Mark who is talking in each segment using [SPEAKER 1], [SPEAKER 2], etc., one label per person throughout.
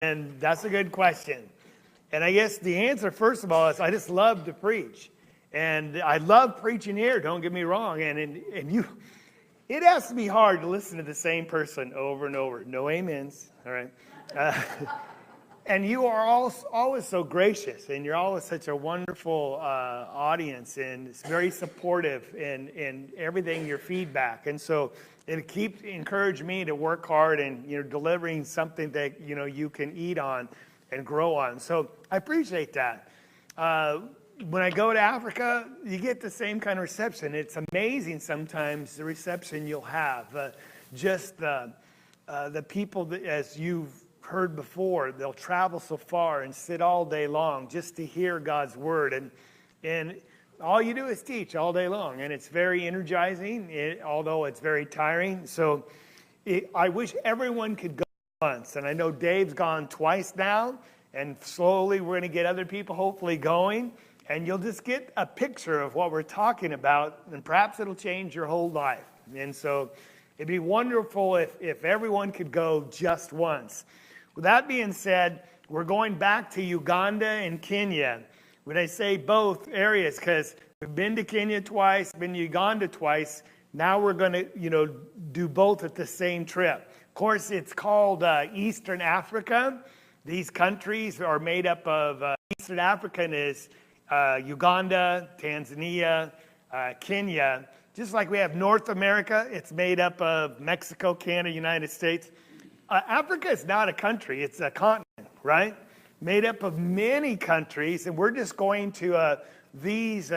[SPEAKER 1] And that's a good question. And I guess the answer, first of all, is I just love to preach. And I love preaching here, don't get me wrong. And you, it has to be hard to listen to the same person over and over. No amens, all right? And you are always so gracious, and you're always such a wonderful audience, and it's very supportive in everything, your feedback. And so it keeps encouraging me to work hard and delivering something that you can eat on and grow on. So I appreciate that. When I go to Africa, you get the same kind of reception. It's amazing sometimes the reception you'll have. Just the people that, as you've heard before, they'll travel so far and sit all day long just to hear God's word. And all you do is teach all day long. And it's very energizing, although it's very tiring. So I wish everyone could go once. And I know Dave's gone twice now. And slowly we're going to get other people hopefully going. And you'll just get a picture of what we're talking about. And perhaps it'll change your whole life. And so it'd be wonderful if everyone could go just once. With that being said, we're going back to Uganda and Kenya. When I say both areas, because we've been to Kenya twice, been to Uganda twice, now we're going to, do both at the same trip. Of course, it's called Eastern Africa. These countries are made up of Eastern African is Uganda, Tanzania, Kenya. Just like we have North America, it's made up of Mexico, Canada, United States. Africa is not a country, it's a continent, right? Made up of many countries, and we're just going to these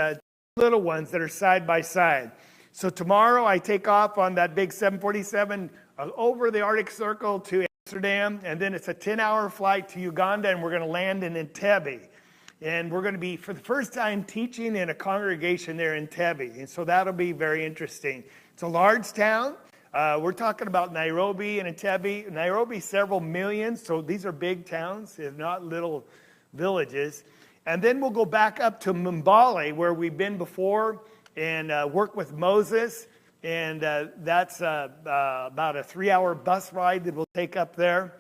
[SPEAKER 1] little ones that are side by side. So tomorrow I take off on that big 747 over the Arctic Circle to Amsterdam, and then it's a 10-hour flight to Uganda, and we're going to land in Entebbe. And we're going to be, for the first time, teaching in a congregation there in Entebbe, and so that'll be very interesting. It's a large town. We're talking about Nairobi and Entebbe. Nairobi, several million, so these are big towns, they're not little villages. And then we'll go back up to Mbale, where we've been before, and work with Moses. And that's about a 3-hour bus ride that we'll take up there.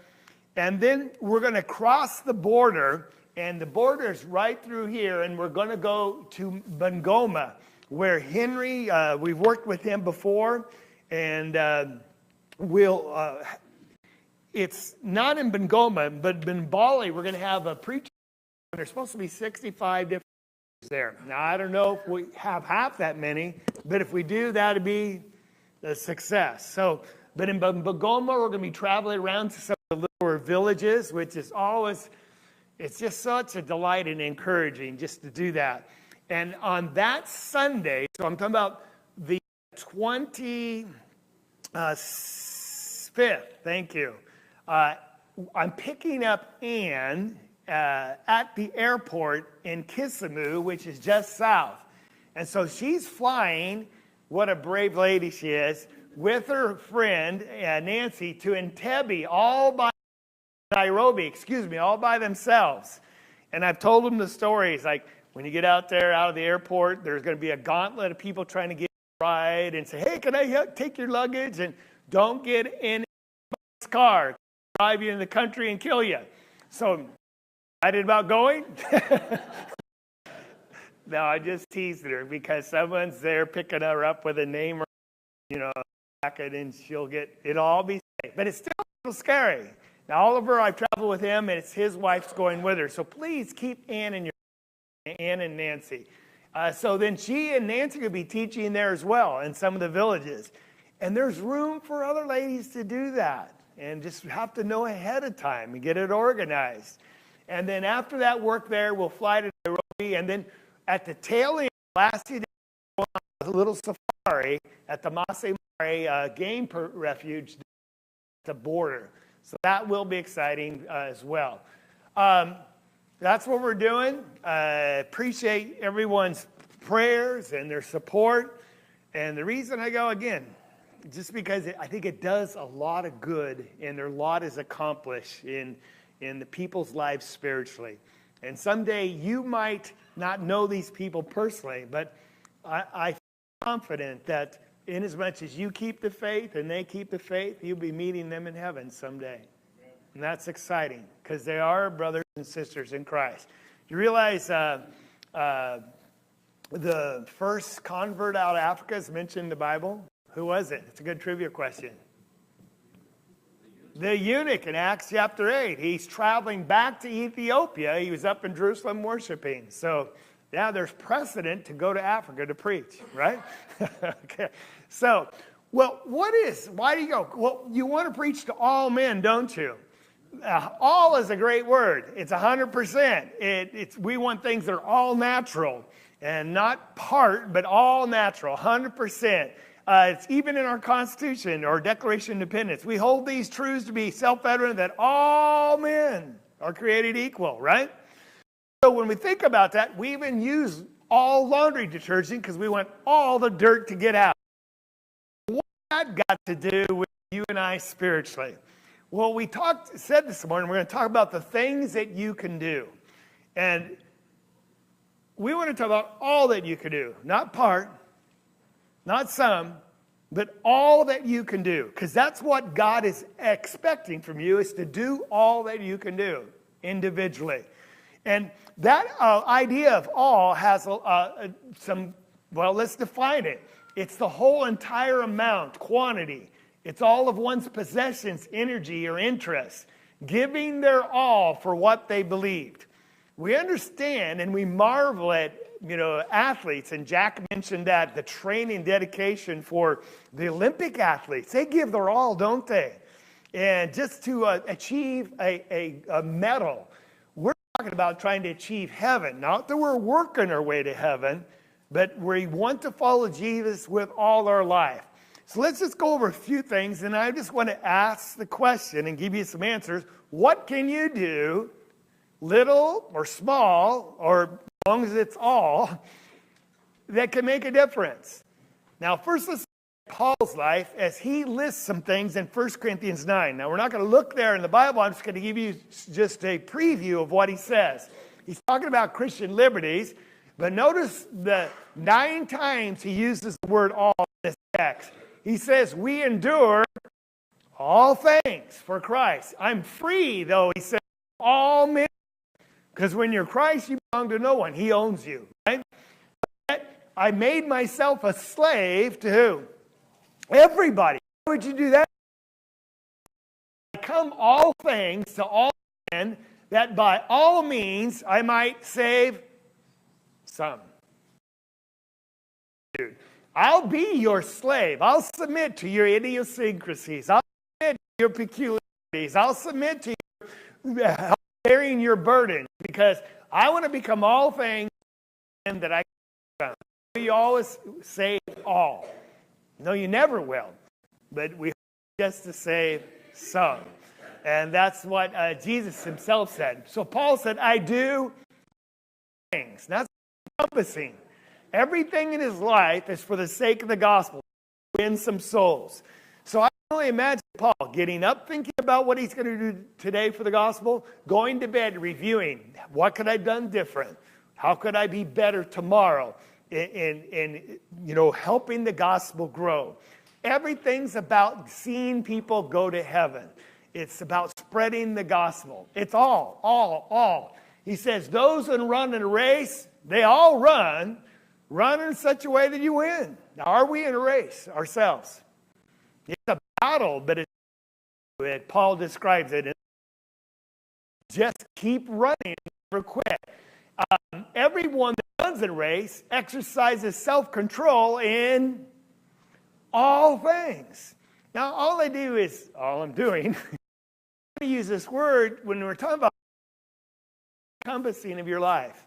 [SPEAKER 1] And then we're going to cross the border, and the border is right through here, and we're going to go to Bungoma, where Henry, we've worked with him before. And it's not in Bungoma, but Mbale, we're going to have a preacher. There's supposed to be 65 different there. Now, I don't know if we have half that many, but if we do, that'd be a success. So, but in Bungoma, we're going to be traveling around to some of the lower villages, which is always, it's just such a delight and encouraging just to do that. And on that Sunday, so I'm talking about the 25th, thank you. I'm picking up Ann at the airport in Kisumu, which is just south. And so she's flying, what a brave lady she is, with her friend Nancy to Entebbe, all by themselves. And I've told them the stories, like when you get out there, out of the airport, there's going to be a gauntlet of people trying to get ride and say, hey, can I take your luggage? And don't get in this car, drive you in the country and kill you. So, excited about going? No, I just teased her because someone's there picking her up with a name or, packet, and it'll all be safe. But it's still a little scary. Now, Oliver, I've traveled with him, and it's his wife's going with her. So please keep Ann and Nancy. So then she and Nancy will be teaching there as well in some of the villages. And there's room for other ladies to do that. And just have to know ahead of time and get it organized. And then after that work there, we'll fly to Nairobi. And then at the tail end, last few days, we'll go on a little safari at the Masai Mara game refuge at the border. So that will be exciting as well. That's what we're doing. Appreciate everyone's prayers and their support. And the reason I go again, just because I think it does a lot of good, and their lot is accomplished in the people's lives spiritually. And someday you might not know these people personally, but I feel confident that in as much as you keep the faith and they keep the faith, you'll be meeting them in heaven someday. And that's exciting because they are brothers and sisters in Christ. You realize the first convert out of Africa is mentioned in the Bible? Who was it? It's a good trivia question. The eunuch in Acts chapter 8. He's traveling back to Ethiopia. He was up in Jerusalem worshiping. So, yeah, there's precedent to go to Africa to preach, right? Okay. So, well, why do you go? Well, you want to preach to all men, don't you? All is a great word. It's 100%. We want things that are all natural and not part, but all natural, 100%. It's even in our Constitution or Declaration of Independence. We hold these truths to be self-evident that all men are created equal, right? So when we think about that, we even use all laundry detergent because we want all the dirt to get out. What's that got to do with you and I spiritually? Well, we said this morning, we're going to talk about the things that you can do. And we want to talk about all that you can do, not part, not some, but all that you can do. Because that's what God is expecting from you, is to do all that you can do individually. And that idea of all has let's define it. It's the whole entire amount, quantity. It's all of one's possessions, energy, or interest, giving their all for what they believed. We understand and we marvel at, athletes, and Jack mentioned that, the training dedication for the Olympic athletes. They give their all, don't they? And just to achieve a medal. We're talking about trying to achieve heaven. Not that we're working our way to heaven, but we want to follow Jesus with all our life. So let's just go over a few things, and I just want to ask the question and give you some answers. What can you do, little or small, or as long as it's all, that can make a difference? Now, first let's look at Paul's life as he lists some things in 1 Corinthians 9. Now, we're not going to look there in the Bible. I'm just going to give you just a preview of what he says. He's talking about Christian liberties, but notice the 9 times he uses the word all in this text. He says, we endure all things for Christ. I'm free, though, he says, all men. Because when you're Christ, you belong to no one. He owns you, right? I made myself a slave to who? Everybody. Why would you do that? Become all things to all men, that by all means I might save some. Dude, I'll be your slave. I'll submit to your idiosyncrasies. I'll submit to your peculiarities. I'll submit to your bearing your burden, because I want to become all things that I can. You always save all. No, you never will. But we hope just to save some. And that's what Jesus himself said. So Paul said, I do things. That's encompassing. Everything in his life is for the sake of the gospel, to win some souls. So I can only imagine Paul getting up, thinking about what he's going to do today for the gospel, going to bed, reviewing, what could I have done different? How could I be better tomorrow in helping the gospel grow? Everything's about seeing people go to heaven. It's about spreading the gospel. It's all. He says, those who run in a race, they all run in such a way that you win. Now, are we in a race ourselves? It's a battle, but Paul describes it. Just keep running, never quit. Everyone that runs in a race exercises self-control in all things. Now, all I do is, all I'm doing, I use this word when we're talking about encompassing of your life.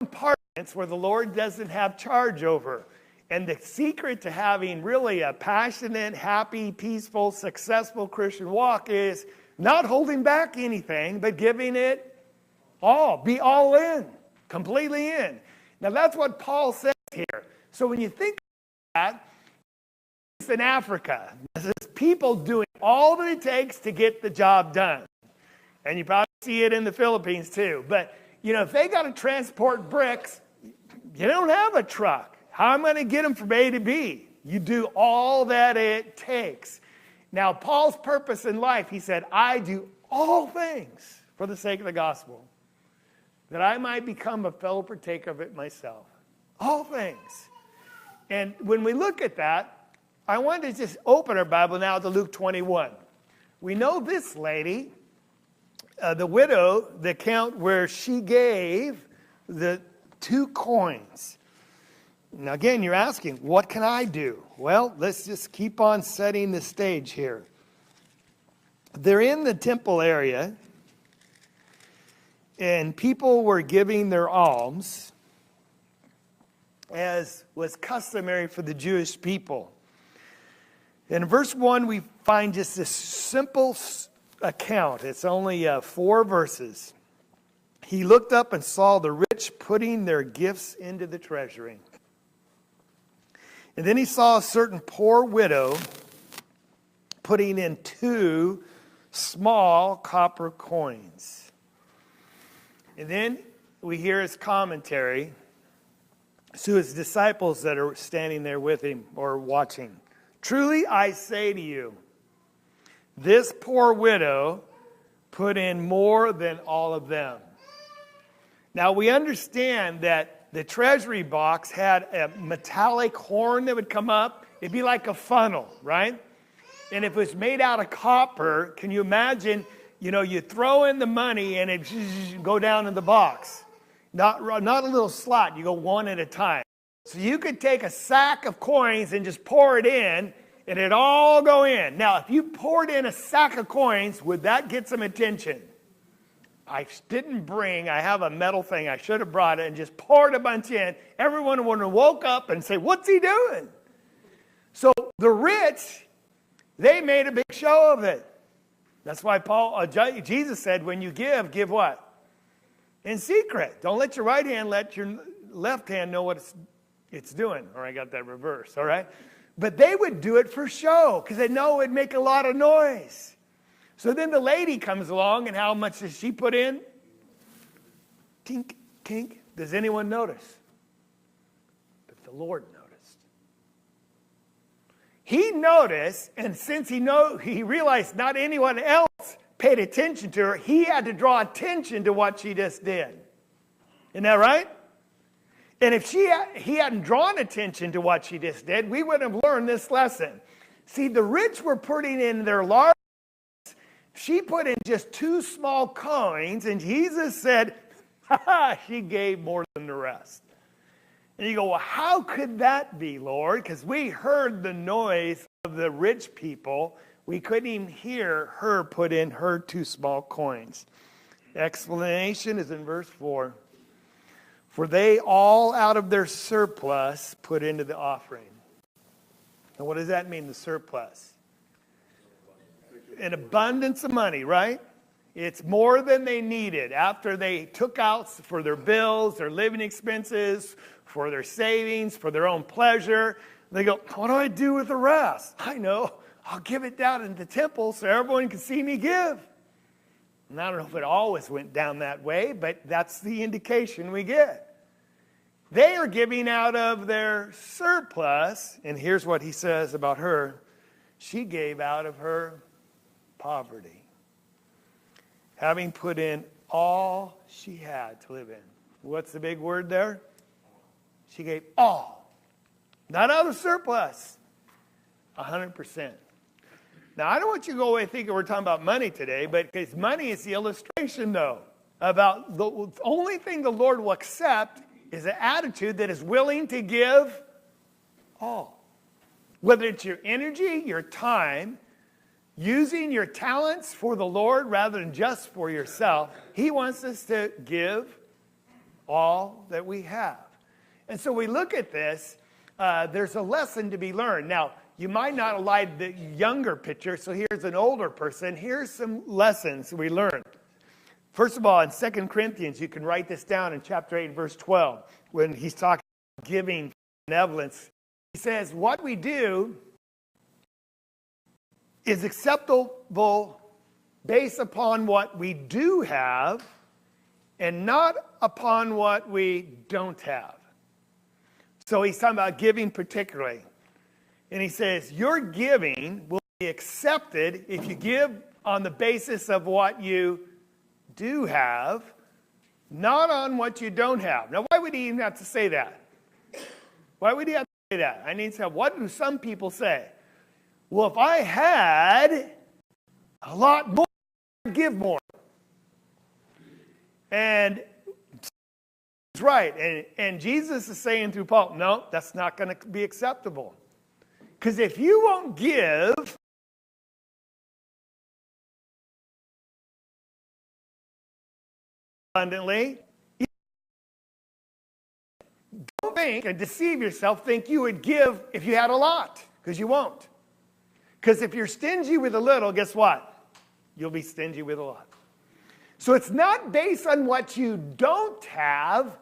[SPEAKER 1] Compartments where the Lord doesn't have charge over. And the secret to having really a passionate, happy, peaceful, successful Christian walk is not holding back anything, but giving it all. Be all in, completely in. Now, that's what Paul says here. So when you think of that, it's in Africa. This is people doing all that it takes to get the job done. And you probably see it in the Philippines too. But, if they got to transport bricks, you don't have a truck. How am I going to get them from A to B? You do all that it takes. Now, Paul's purpose in life, he said, I do all things for the sake of the gospel, that I might become a fellow partaker of it myself. All things. And when we look at that, I want to just open our Bible now to Luke 21. We know this lady, the widow, the account where she gave the 2 coins. Now again, you're asking, what can I do? Well, let's just keep on setting the stage here. They're in the temple area, and people were giving their alms, as was customary for the Jewish people. In verse 1, we find just this simple account. It's only 4 verses. He looked up and saw the rich putting their gifts into the treasury. And then he saw a certain poor widow putting in 2 small copper coins. And then we hear his commentary to his disciples that are standing there with him or watching. Truly I say to you, this poor widow put in more than all of them. Now we understand that the treasury box had a metallic horn that would come up. It'd be like a funnel, right? And if it was made out of copper, can you imagine, you throw in the money and it go down in the box. Not a little slot, you go one at a time. So you could take a sack of coins and just pour it in, and it'd all go in. Now, if you poured in a sack of coins, would that get some attention? I have a metal thing, I should have brought it and just poured a bunch in. Everyone would have woke up and say, what's he doing? So the rich, they made a big show of it. That's why Jesus said, when you give what? In secret. Don't let your right hand let your left hand know what it's doing. Or I got that reversed, all right? But they would do it for show because they know it would make a lot of noise. So then the lady comes along, and how much does she put in? Tink, tink. Does anyone notice? But the Lord noticed. He noticed, and since he realized not anyone else paid attention to her, he had to draw attention to what she just did. Isn't that right? And if he hadn't drawn attention to what she just did, we wouldn't have learned this lesson. See, the rich were putting in their large. She put in just 2 small coins, and Jesus said, she gave more than the rest. And you go, well, how could that be, Lord? Because we heard the noise of the rich people. We couldn't even hear her put in her 2 small coins. The explanation is in verse 4. For they all out of their surplus put into the offering. And what does that mean, the surplus? An abundance of money, right? It's more than they needed. After they took out for their bills, their living expenses, for their savings, for their own pleasure, they go, what do I do with the rest? I know. I'll give it down in the temple so everyone can see me give. And I don't know if it always went down that way, but that's the indication we get. They are giving out of their surplus, and here's what he says about her. She gave out of her poverty, having put in all she had to live in. What's the big word there? She gave all. Not out of surplus. 100%. Now, I don't want you to go away thinking we're talking about money today, but because money is the illustration, though, about the only thing the Lord will accept is an attitude that is willing to give all. Whether it's your energy, your time, using your talents for the Lord rather than just for yourself, He wants us to give all that we have. And so we look at this, there's a lesson to be learned. Now, you might not have liked the younger picture, so here's an older person. Here's some lessons we learned. First of all, in 2 Corinthians, you can write this down in chapter 8, verse 12, when he's talking about giving benevolence. He says, what we do is acceptable based upon what we do have and not upon what we don't have. So he's talking about giving particularly. And he says, your giving will be accepted if you give on the basis of what you do have, not on what you don't have. Now, why would he even have to say that? Why would he have to say that? I need to have, what do some people say? Well, if I had a lot more, I'd give more. And it's right. And Jesus is saying through Paul, no, that's not going to be acceptable. Because if you won't give abundantly, don't think and deceive yourself, think you would give if you had a lot, because you won't. Because if you're stingy with a little, guess what? You'll be stingy with a lot. So it's not based on what you don't have.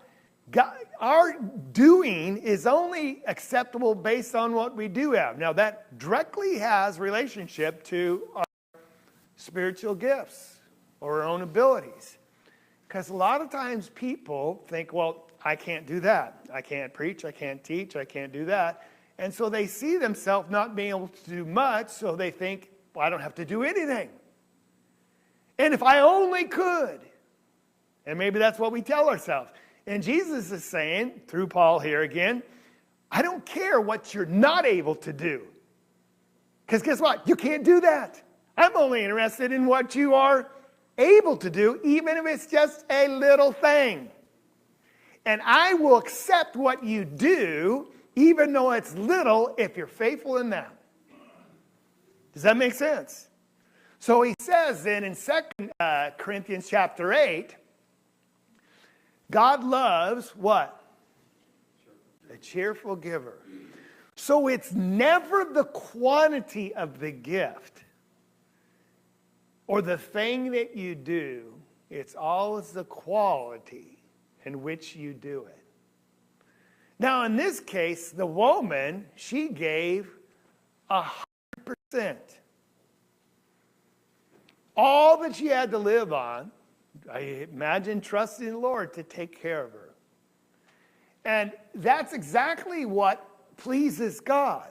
[SPEAKER 1] God, our doing is only acceptable based on what we do have. Now that directly has relationship to our spiritual gifts or our own abilities. Because a lot of times people think, well, I can't do that. I can't preach, I can't teach, I can't do that. And so they see themselves not being able to do much, so they think, well, I don't have to do anything. And if I only could. And maybe that's what we tell ourselves. And Jesus is saying, through Paul here again, I don't care what you're not able to do. Because guess what? You can't do that. I'm only interested in what you are able to do, even if it's just a little thing. And I will accept what you do, even though it's little, if you're faithful in that. Does that make sense? So he says then in 2 Corinthians chapter 8, God loves what? A cheerful giver. So it's never the quantity of the gift or the thing that you do. It's always the quality in which you do it. Now in this case, the woman, she gave 100%. All that she had to live on, I imagine trusting the Lord to take care of her. And that's exactly what pleases God.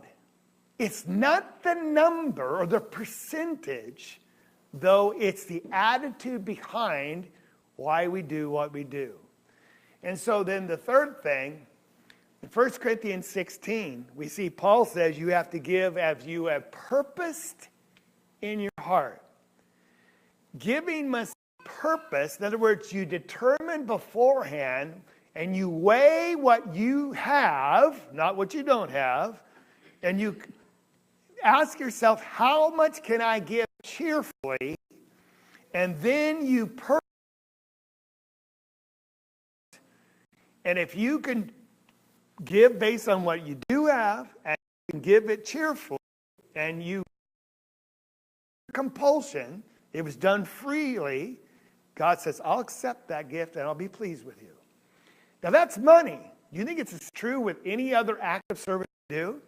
[SPEAKER 1] It's not the number or the percentage, though it's the attitude behind why we do what we do. And so then the third thing, in 1 Corinthians 16, we see Paul says you have to give as you have purposed in your heart. Giving must be purpose. In other words, you determine beforehand and you weigh what you have, not what you don't have, and you ask yourself, how much can I give cheerfully? And then you purpose. And if you can give based on what you do have, and you can give it cheerfully, and you compulsion, it was done freely, God says, I'll accept that gift and I'll be pleased with you. Now that's money. Do you think it's as true with any other act of service you do?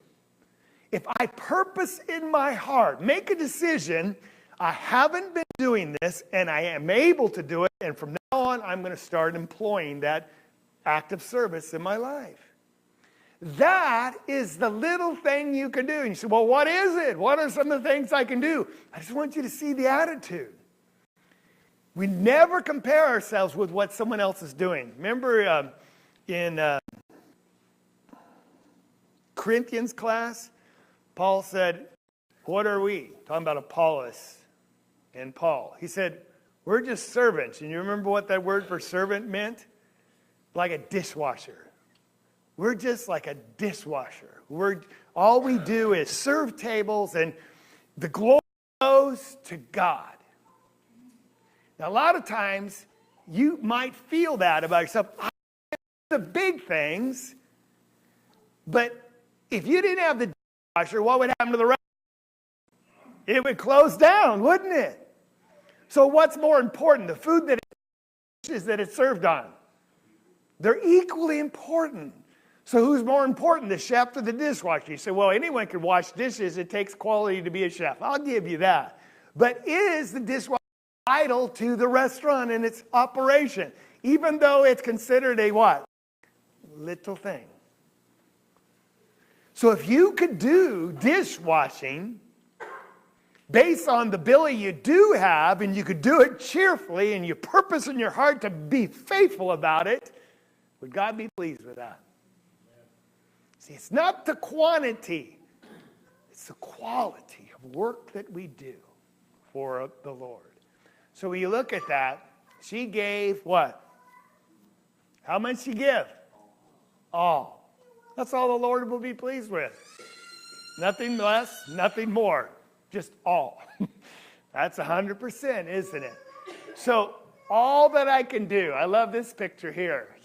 [SPEAKER 1] If I purpose in my heart, make a decision, I haven't been doing this and I am able to do it, and from now on I'm going to start employing that act of service in my life. That is the little thing you can do. And you say, well, what is it? What are some of the things I can do? I just want you to see the attitude. We never compare ourselves with what someone else is doing. Remember in Corinthians class, Paul said, what are we? Talking about Apollos and Paul. He said, we're just servants. And you remember what that word for servant meant? Like a dishwasher. We're just like a dishwasher. All we do is serve tables, and the glory goes to God. Now, a lot of times, you might feel that about yourself. I do the big things, but if you didn't have the dishwasher, what would happen to the rest? It would close down, wouldn't it? So what's more important, the food that it's served on? They're equally important. So who's more important, the chef or the dishwasher? You say, well, anyone can wash dishes. It takes quality to be a chef. I'll give you that. But is the dishwasher vital to the restaurant and its operation? Even though it's considered a what? Little thing. So if you could do dishwashing based on the ability you do have, and you could do it cheerfully, and you purpose in your heart to be faithful about it, would God be pleased with that? See, it's not the quantity, it's the quality of work that we do for the Lord. So when you look at that, she gave what? How much she give? All. That's all the Lord will be pleased with. Nothing less, nothing more. Just all. That's 100%, isn't it? So all that I can do, I love this picture here.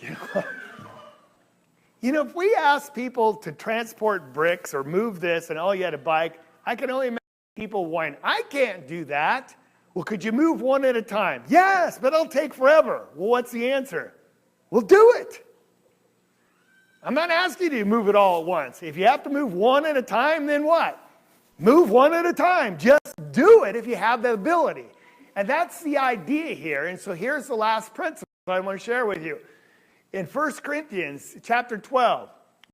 [SPEAKER 1] You know, if we ask people to transport bricks or move this and all you had a bike, I can only imagine people whine, I can't do that. Well, could you move one at a time? Yes, but it'll take forever. Well, what's the answer? Well, do it. I'm not asking you to move it all at once. If you have to move one at a time, then what? Move one at a time. Just do it if you have the ability. And that's the idea here. And so here's the last principle I want to share with you. In 1 Corinthians chapter 12,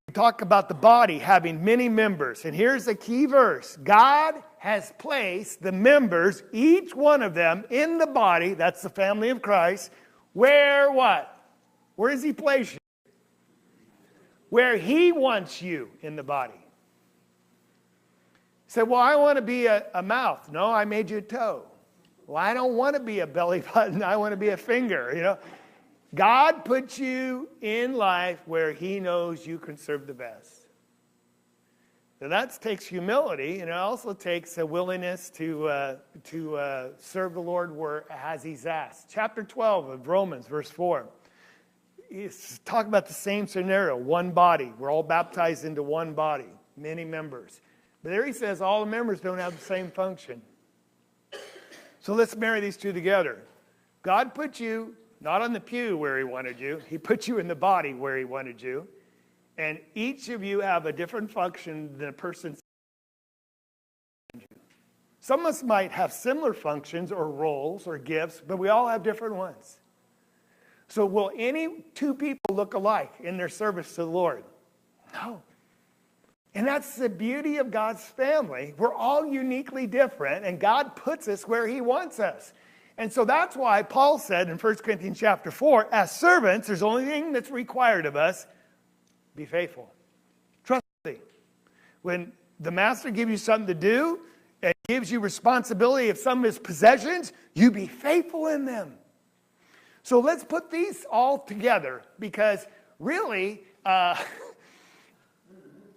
[SPEAKER 1] we talk about the body having many members. And here's the key verse. God has placed the members, each one of them, in the body, that's the family of Christ, where what? Where does he place you? Where he wants you in the body. You say, well, I want to be a mouth. No, I made you a toe. Well, I don't want to be a belly button. I want to be a finger, you know. God puts you in life where he knows you can serve the best. Now that takes humility, and it also takes a willingness to serve the Lord where as he's asked. Chapter 12 of Romans, verse 4. He's talking about the same scenario, one body. We're all baptized into one body, many members. But there he says all the members don't have the same function. So let's marry these two together. God put you not on the pew where he wanted you. He put you in the body where he wanted you. And each of you have a different function than a person. Some of us might have similar functions or roles or gifts, but we all have different ones. So will any two people look alike in their service to the Lord? No. And that's the beauty of God's family. We're all uniquely different, and God puts us where he wants us. And so that's why Paul said in 1 Corinthians chapter 4, as servants, there's only thing that's required of us, be faithful. Trustworthy. When the master gives you something to do and gives you responsibility of some of his possessions, you be faithful in them. So let's put these all together because really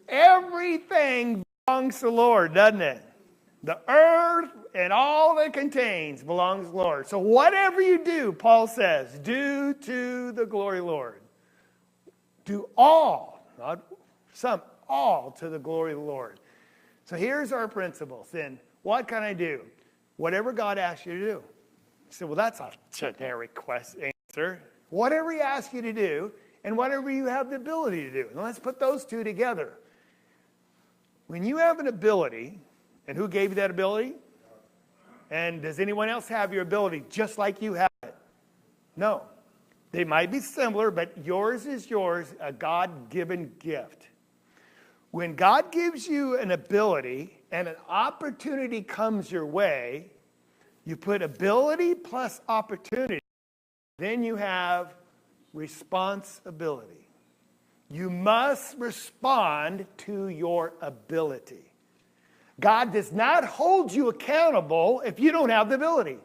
[SPEAKER 1] everything belongs to the Lord, doesn't it? The earth and all that it contains belongs to the Lord. So whatever you do, Paul says, do to the glory of the Lord. Do all, not some, all to the glory of the Lord. So here's our principles. Then what can I do? Whatever God asks you to do. You say, well, that's a generic answer. Whatever he asks you to do, and whatever you have the ability to do. And let's put those two together. When you have an ability, and who gave you that ability? And does anyone else have your ability just like you have it? No. They might be similar, but yours is yours, a God-given gift. When God gives you an ability and an opportunity comes your way, you put ability plus opportunity, then you have responsibility. You must respond to your ability. God does not hold you accountable if you don't have the ability,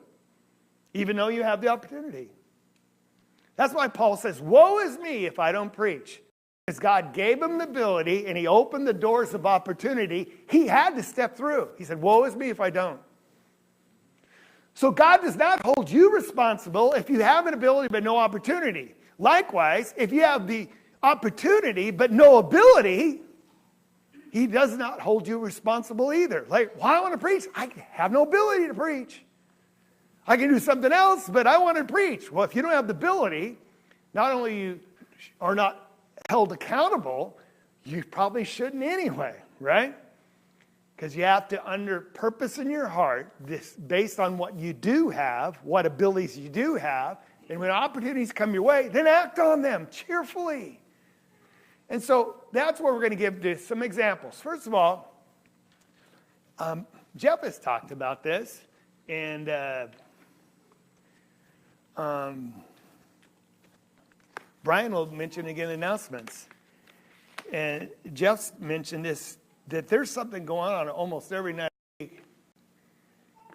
[SPEAKER 1] even though you have the opportunity. That's why Paul says, woe is me if I don't preach. Because God gave him the ability and he opened the doors of opportunity. He had to step through. He said, woe is me if I don't. So God does not hold you responsible if you have an ability but no opportunity. Likewise, if you have the opportunity but no ability, he does not hold you responsible either. Like, well, I want to preach. I have no ability to preach. I can do something else, but I want to preach. Well, if you don't have the ability, not only you are not held accountable, you probably shouldn't anyway, right? Because you have to, under purpose in your heart, this based on what you do have, what abilities you do have, and when opportunities come your way, then act on them cheerfully. And so that's where we're going to give some examples. First of all, Jeff has talked about this, and Brian will mention again announcements. And Jeff's mentioned this, that there's something going on almost every night a week.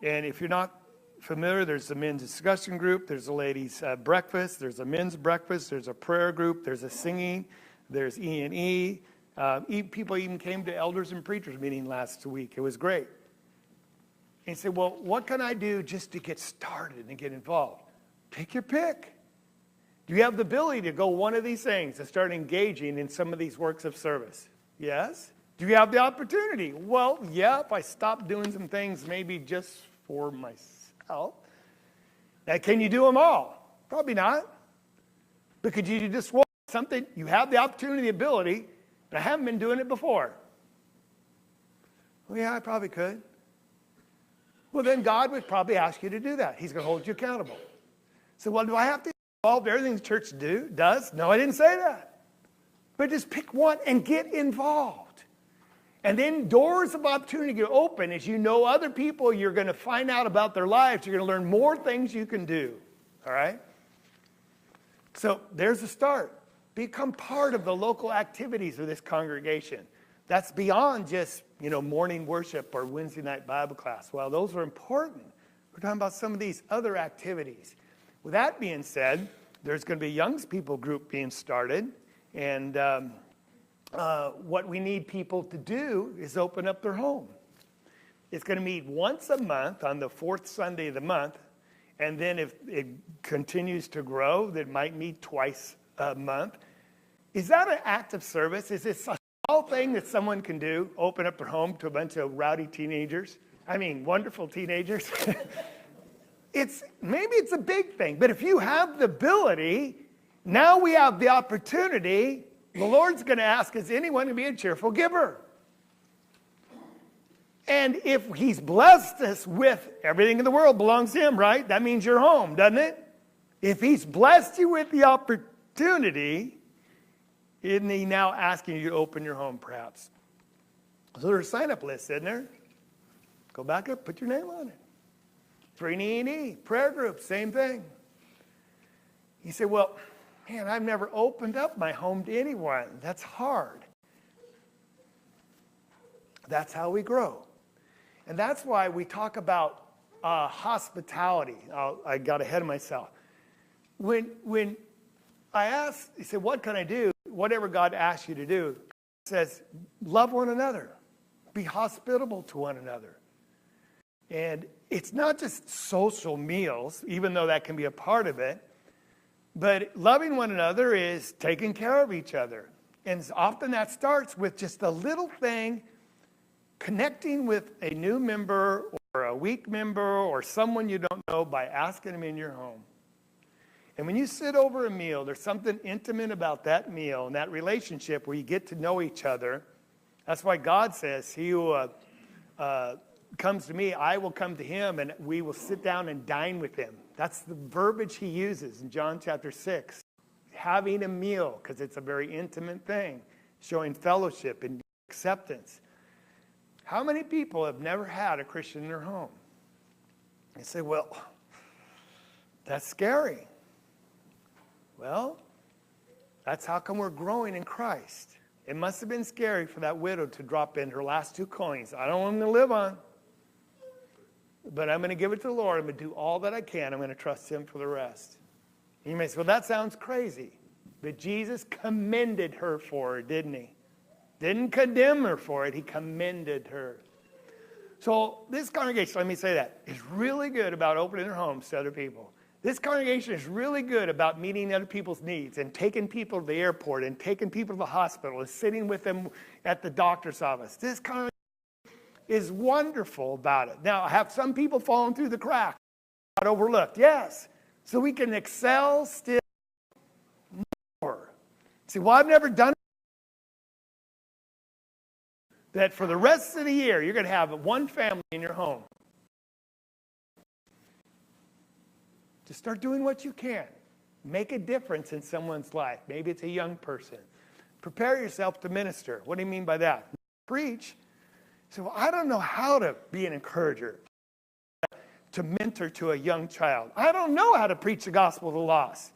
[SPEAKER 1] And if you're not familiar, there's a men's discussion group, there's a ladies' breakfast, there's a men's breakfast, there's a prayer group, there's a singing, there's E&E. People even came to elders and preachers meeting last week. It was great. And he said, well, what can I do just to get started and get involved? Take your pick. Do you have the ability to go one of these things and start engaging in some of these works of service? Yes. Do you have the opportunity? Well, yeah, if I stop doing some things maybe just for myself. Now, can you do them all? Probably not. But could you just want something? You have the opportunity, the ability, and I haven't been doing it before. Well, yeah, I probably could. Well, then God would probably ask you to do that. He's going to hold you accountable. So, well, do I have to involve everything the church does? No, I didn't say that. But just pick one and get involved. And then doors of opportunity get open as you know other people. You're going to find out about their lives. You're going to learn more things you can do. All right? So there's a start. Become part of the local activities of this congregation. That's beyond just, morning worship or Wednesday night Bible class. Well, those are important. We're talking about some of these other activities. With that being said, there's going to be a young people group being started. And what we need people to do is open up their home. It's going to meet once a month on the fourth Sunday of the month. And then if it continues to grow, it might meet twice a month. Is that an act of service? Is this a small thing that someone can do, open up their home to a bunch of rowdy teenagers? Wonderful teenagers. Maybe it's a big thing, but if you have the ability, now we have the opportunity. The Lord's going to ask, is anyone to be a cheerful giver? And if he's blessed us with everything in the world belongs to him, right? That means you're home, doesn't it? If he's blessed you with the opportunity, isn't he now asking you to open your home, perhaps? So there's a sign-up list, isn't there? Go back up, put your name on it. 3E&E, prayer group, same thing. He said, well, man, I've never opened up my home to anyone. That's hard. That's how we grow. And that's why we talk about hospitality. I got ahead of myself. When I asked, he said, what can I do? Whatever God asks you to do, he says, love one another. Be hospitable to one another. And it's not just social meals, even though that can be a part of it. But loving one another is taking care of each other. And often that starts with just a little thing, connecting with a new member or a weak member or someone you don't know by asking them in your home. And when you sit over a meal, there's something intimate about that meal and that relationship where you get to know each other. That's why God says, he who comes to me, I will come to him, and we will sit down and dine with him. That's the verbiage he uses in John chapter 6. Having a meal, because it's a very intimate thing, showing fellowship and acceptance. How many people have never had a Christian in their home? You say, well, that's scary. Well, that's how come we're growing in Christ. It must have been scary for that widow to drop in her last 2 coins. I don't want them to live on. But I'm going to give it to the Lord. I'm going to do all that I can. I'm going to trust him for the rest. And you may say, well, that sounds crazy. But Jesus commended her for it, didn't he? Didn't condemn her for it. He commended her. So this congregation, let me say that, is really good about opening their homes to other people. This congregation is really good about meeting other people's needs and taking people to the airport and taking people to the hospital and sitting with them at the doctor's office. This congregation is wonderful about it. Now, have some people fallen through the cracks, not overlooked? Yes. So we can excel still more. See, well, I've never done it. That for the rest of the year, you're going to have one family in your home. Just start doing what you can. Make a difference in someone's life. Maybe it's a young person. Prepare yourself to minister. What do you mean by that? Preach. So I don't know how to be an encourager, to mentor to a young child. I don't know how to preach the gospel to the lost.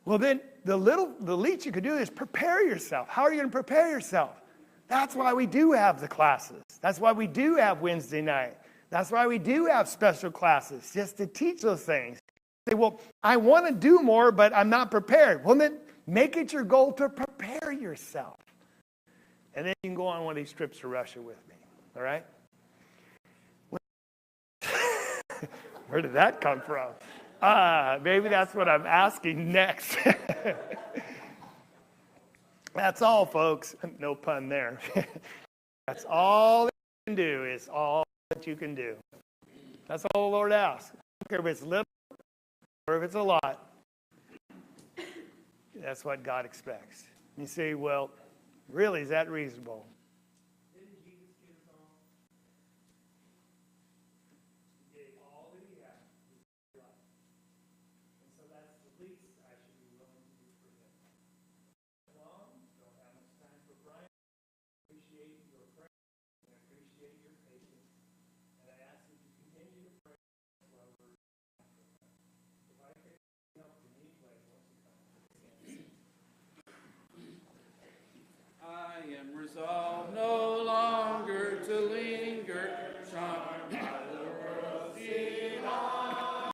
[SPEAKER 1] Well, then the least you could do is prepare yourself. How are you going to prepare yourself? That's why we do have the classes. That's why we do have Wednesday night. That's why we do have special classes, just to teach those things. Say, well, I want to do more, but I'm not prepared. Well, then make it your goal to prepare yourself. And then you can go on one of these trips to Russia with me. All right? Where did that come from? Maybe that's what I'm asking next. That's all, folks. No pun there. That's all that you can do, is all that you can do. That's all the Lord asks. I don't care if it's little or if it's a lot. That's what God expects. You say, well, really, is that reasonable? Didn't Jesus give us all? He gave all that he had to his life. And so that's the least I should be willing to do for him. Long, don't have much time for Brian. Appreciate your prayer and appreciate your patience. And I ask that you continue to pray while we're after him. If I can help in any way, once you come to the end.
[SPEAKER 2] I am resolved no longer to linger,